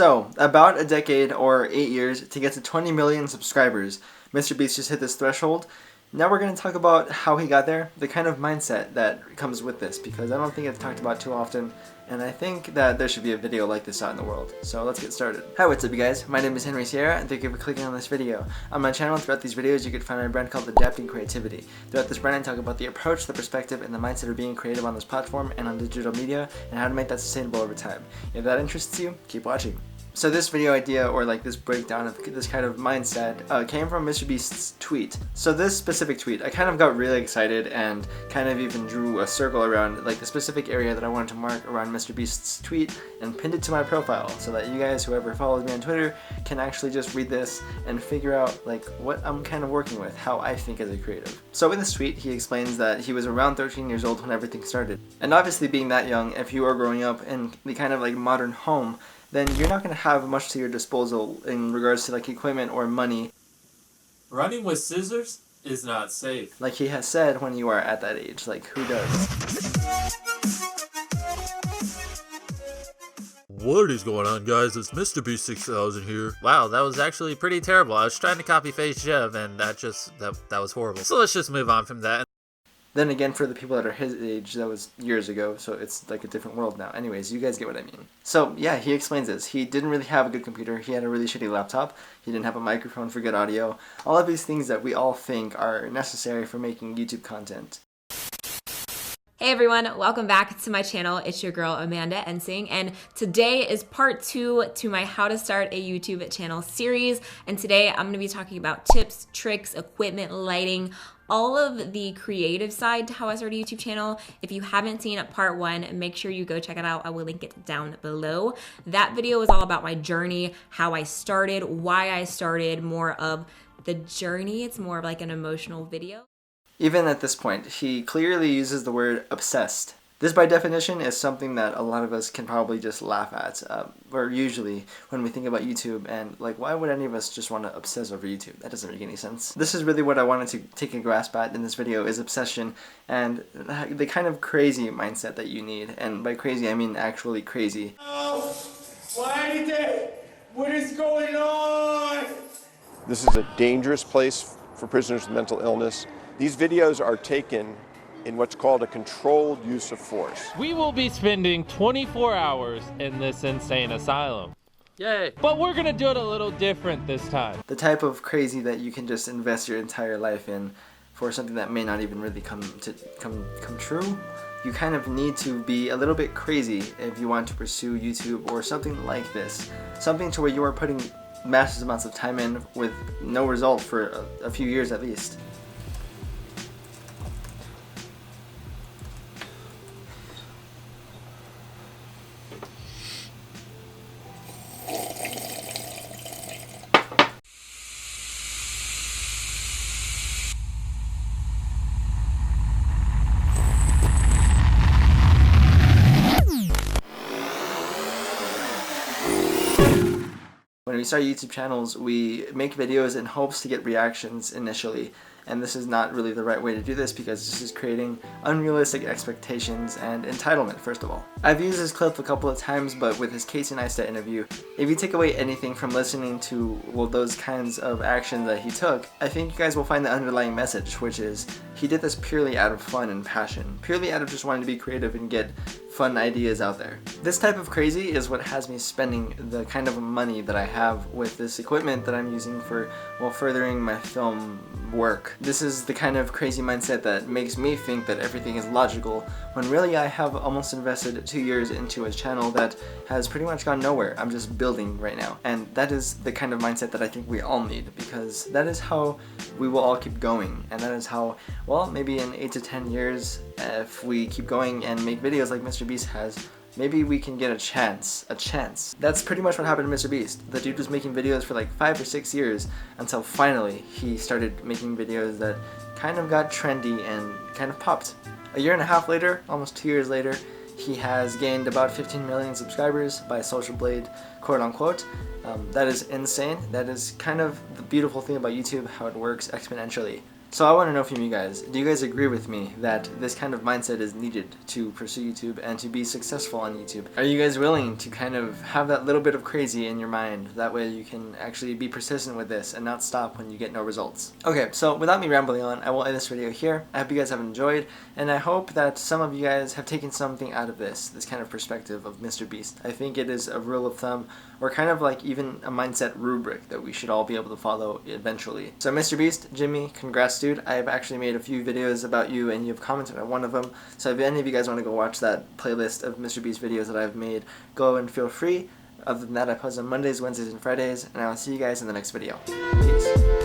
So, about a decade or 8 years to get to 20 million subscribers, MrBeast just hit this threshold. Now we're going to talk about how he got there, the kind of mindset that comes with this, because I don't think it's talked about too often, and I think that there should be a video like this out in the world. So let's get started. Hi, what's up you guys? My name is Henry Sierra, and thank you for clicking on this video. On my channel, throughout these videos, you can find my brand called Adapting Creativity. Throughout this brand, I talk about the approach, the perspective, and the mindset of being creative on this platform and on digital media, and how to make that sustainable over time. If that interests you, keep watching. So this video idea, or like this breakdown of this kind of mindset, came from MrBeast's tweet. So this specific tweet, I kind of got really excited and kind of even drew a circle around like the specific area that I wanted to mark around MrBeast's tweet and pinned it to my profile so that you guys, whoever follows me on Twitter, can actually just read this and figure out like what I'm kind of working with, how I think as a creative. So in this tweet, he explains that he was around 13 years old when everything started. And obviously being that young, if you are growing up in the kind of like modern home, then you're not going to have much to your disposal in regards to like equipment or money. Running with scissors is not safe. Like he has said, when you are at that age, like who does? What is going on, guys? It's MrBeast 6000 here. Wow, that was actually pretty terrible. I was trying to copy Face Jeff and that was horrible. So let's just move on from that. Then again, for the people that are his age, that was years ago, so it's like a different world now. Anyways, you guys get what I mean. So yeah, he explains this. He didn't really have a good computer. He had a really shitty laptop. He didn't have a microphone for good audio. All of these things that we all think are necessary for making YouTube content. Hey everyone, welcome back to my channel. It's your girl Amanda Ensing, and today is part 2 to my How to Start a YouTube Channel series. And today I'm going to be talking about tips, tricks, equipment, lighting, all of the creative side to how I started a YouTube channel. If you haven't seen part 1, make sure you go check it out. I will link it down below. That video is all about my journey, how I started, why I started, more of the journey. It's more of like an emotional video. Even at this point, he clearly uses the word obsessed. This by definition is something that a lot of us can probably just laugh at, or usually when we think about YouTube, and like why would any of us just want to obsess over YouTube? That doesn't make any sense. This is really what I wanted to take a grasp at in this video, is obsession and the kind of crazy mindset that you need. And by crazy I mean actually crazy. Oh, why did they? What is going on? This is a dangerous place for prisoners with mental illness. These videos are taken in what's called a controlled use of force. We will be spending 24 hours in this insane asylum. Yay. But we're gonna do it a little different this time. The type of crazy that you can just invest your entire life in for something that may not even really come true. You kind of need to be a little bit crazy if you want to pursue YouTube or something like this. Something to where you are putting massive amounts of time in with no result for a few years at least. When we start YouTube channels, we make videos in hopes to get reactions initially, and this is not really the right way to do this because this is creating unrealistic expectations and entitlement, first of all. I've used this clip a couple of times, but with his Casey Neistat interview, if you take away anything from listening to, well, those kinds of actions that he took, I think you guys will find the underlying message, which is he did this purely out of fun and passion, purely out of just wanting to be creative and get fun ideas out there. This type of crazy is what has me spending the kind of money that I have with this equipment that I'm using for, well, furthering my film work. This is the kind of crazy mindset that makes me think that everything is logical, when really I have almost invested 2 years into a channel that has pretty much gone nowhere. I'm just building right now. And that is the kind of mindset that I think we all need, because that is how we will all keep going. And that is how, well, maybe in 8 to 10 years, if we keep going and make videos like MrBeast has, maybe we can get a chance. That's pretty much what happened to MrBeast. The dude was making videos for like 5 or 6 years until finally he started making videos that kind of got trendy and kind of popped. A year and a half later, almost 2 years later, he has gained about 15 million subscribers by Social Blade, quote unquote. That is insane. That is kind of the beautiful thing about YouTube, how it works exponentially. So I want to know from you guys, do you guys agree with me that this kind of mindset is needed to pursue YouTube and to be successful on YouTube? Are you guys willing to kind of have that little bit of crazy in your mind? That way you can actually be persistent with this and not stop when you get no results. Okay, so without me rambling on, I will end this video here. I hope you guys have enjoyed, and I hope that some of you guys have taken something out of this kind of perspective of MrBeast. I think it is a rule of thumb, or kind of like even a mindset rubric that we should all be able to follow eventually. So MrBeast, Jimmy, congrats dude. I've actually made a few videos about you and you've commented on one of them. So if any of you guys want to go watch that playlist of MrBeast videos that I've made, go and feel free. Other than that, I post on Mondays, Wednesdays, and Fridays, and I will see you guys in the next video. Peace.